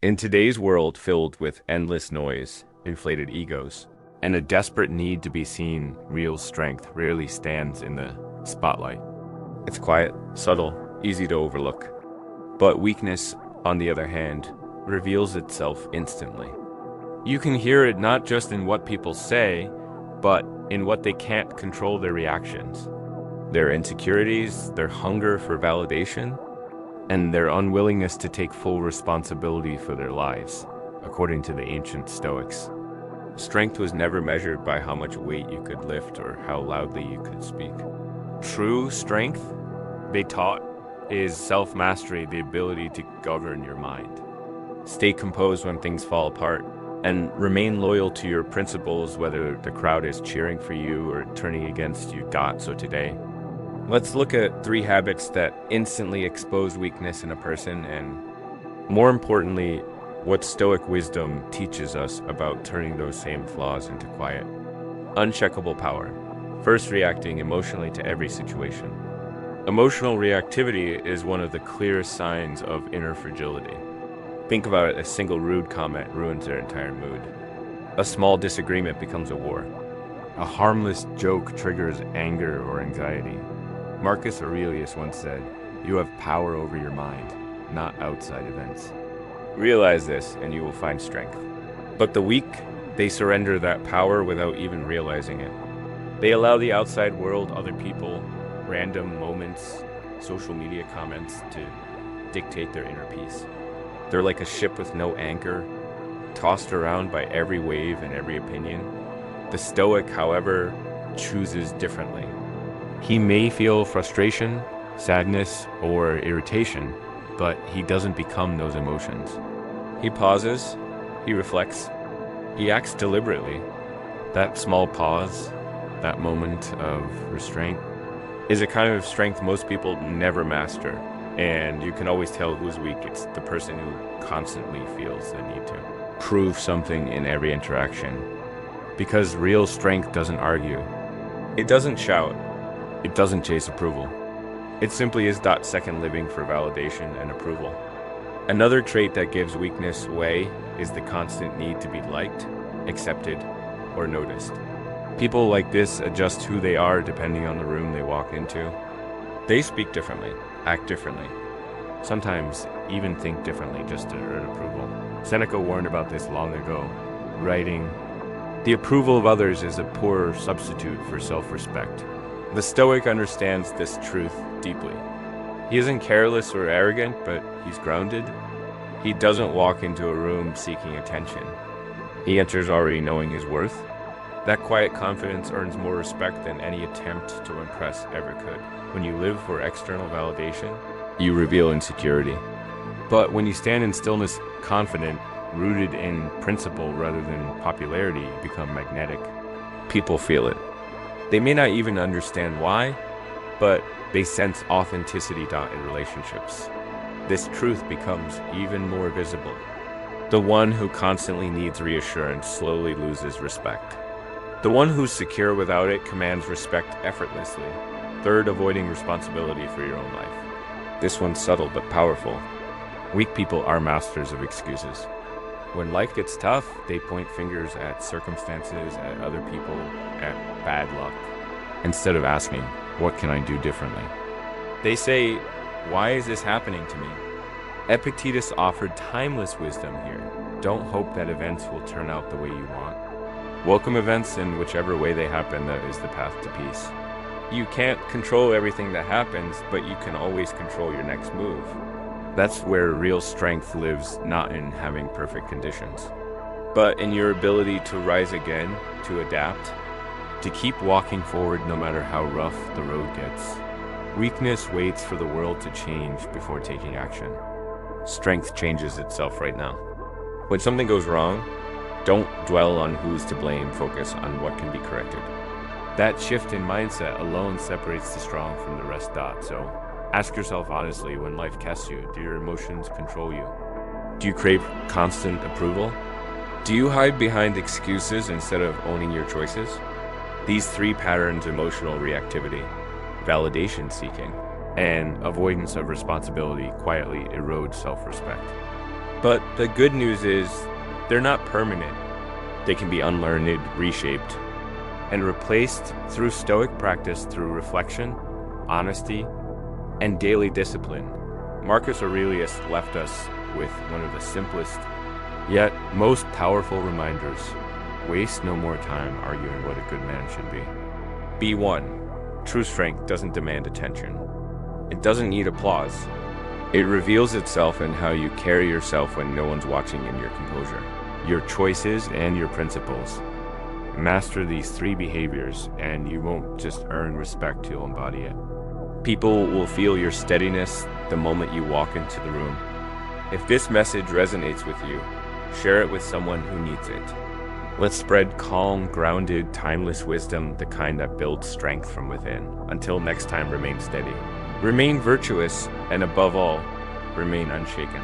In today's world filled with endless noise, inflated egos, and a desperate need to be seen, real strength rarely stands in the spotlight. It's quiet, subtle, easy to overlook. But weakness, on the other hand, reveals itself instantly. You can hear it not just in what people say, but in what they can't control their reactions. Their insecurities, their hunger for validation, and their unwillingness to take full responsibility for their lives, according to the ancient Stoics. Strength was never measured by how much weight you could lift or how loudly you could speak. True strength, they taught, is self-mastery, the ability to govern your mind. Stay composed when things fall apart, and remain loyal to your principles whether the crowd is cheering for you or turning against you. So today, let's look at 3 habits that instantly expose weakness in a person, and more importantly, what Stoic wisdom teaches us about turning those same flaws into quiet. Uncheckable power. First, reacting emotionally to every situation. Emotional reactivity is one of the clearest signs of inner fragility. Think about it, a single rude comment ruins their entire mood. A small disagreement becomes a war. A harmless joke triggers anger or anxiety. Marcus Aurelius once said, "You have power over your mind, not outside events." Realize this and you will find strength. But the weak, they surrender that power without even realizing it. They allow the outside world, other people, random moments, social media comments to dictate their inner peace. They're like a ship with no anchor, tossed around by every wave and every opinion. The Stoic, however, chooses differently. He may feel frustration, sadness, or irritation, but he doesn't become those emotions. He pauses, he reflects, he acts deliberately. That small pause, that moment of restraint, is a kind of strength most people never master. And you can always tell who's weak. It's the person who constantly feels the need to prove something in every interaction. Because real strength doesn't argue. It doesn't shout. It doesn't chase approval. It simply is that second living for validation and approval. Another trait that gives weakness away is the constant need to be liked, accepted, or noticed. People like this adjust who they are depending on the room they walk into. They speak differently, act differently, sometimes even think differently just to earn approval. Seneca warned about this long ago, writing, "The approval of others is a poor substitute for self-respect." The Stoic understands this truth deeply. He isn't careless or arrogant, but he's grounded. He doesn't walk into a room seeking attention. He enters already knowing his worth. That quiet confidence earns more respect than any attempt to impress ever could. When you live for external validation, you reveal insecurity. But when you stand in stillness, confident, rooted in principle rather than popularity, you become magnetic. People feel it. They may not even understand why, but they sense authenticity in relationships. This truth becomes even more visible. The one who constantly needs reassurance slowly loses respect. The one who's secure without it commands respect effortlessly. Third, avoiding responsibility for your own life. This one's subtle but powerful. Weak people are masters of excuses. When life gets tough, they point fingers at circumstances, at other people, at bad luck, instead of asking, what can I do differently? They say, why is this happening to me? Epictetus offered timeless wisdom here. Don't hope that events will turn out the way you want. Welcome events in whichever way they happen. That is the path to peace. You can't control everything that happens, but you can always control your next move. That's where real strength lives, not in having perfect conditions, but in your ability to rise again, to adapt, to keep walking forward no matter how rough the road gets. Weakness waits for the world to change before taking action. Strength changes itself right now. When something goes wrong, don't dwell on who's to blame, focus on what can be corrected. That shift in mindset alone separates the strong from the rest. So ask yourself honestly, when life tests you, do your emotions control you? Do you crave constant approval? Do you hide behind excuses instead of owning your choices? These 3 patterns, emotional reactivity, validation seeking, and avoidance of responsibility, quietly erode self-respect. But the good news is, they're not permanent. They can be unlearned, reshaped, and replaced through Stoic practice through reflection, honesty, and daily discipline. Marcus Aurelius left us with one of the simplest, yet most powerful reminders. Waste no more time arguing what a good man should be. B1. True strength doesn't demand attention. It doesn't need applause. It reveals itself in how you carry yourself when no one's watching in your composure, your choices, and your principles. Master these 3 behaviors, and you won't just earn respect, you'll embody it. People will feel your steadiness the moment you walk into the room. If this message resonates with you, share it with someone who needs it. Let's spread calm, grounded, timeless wisdom, the kind that builds strength from within. Until next time, remain steady. Remain virtuous, and above all, remain unshaken.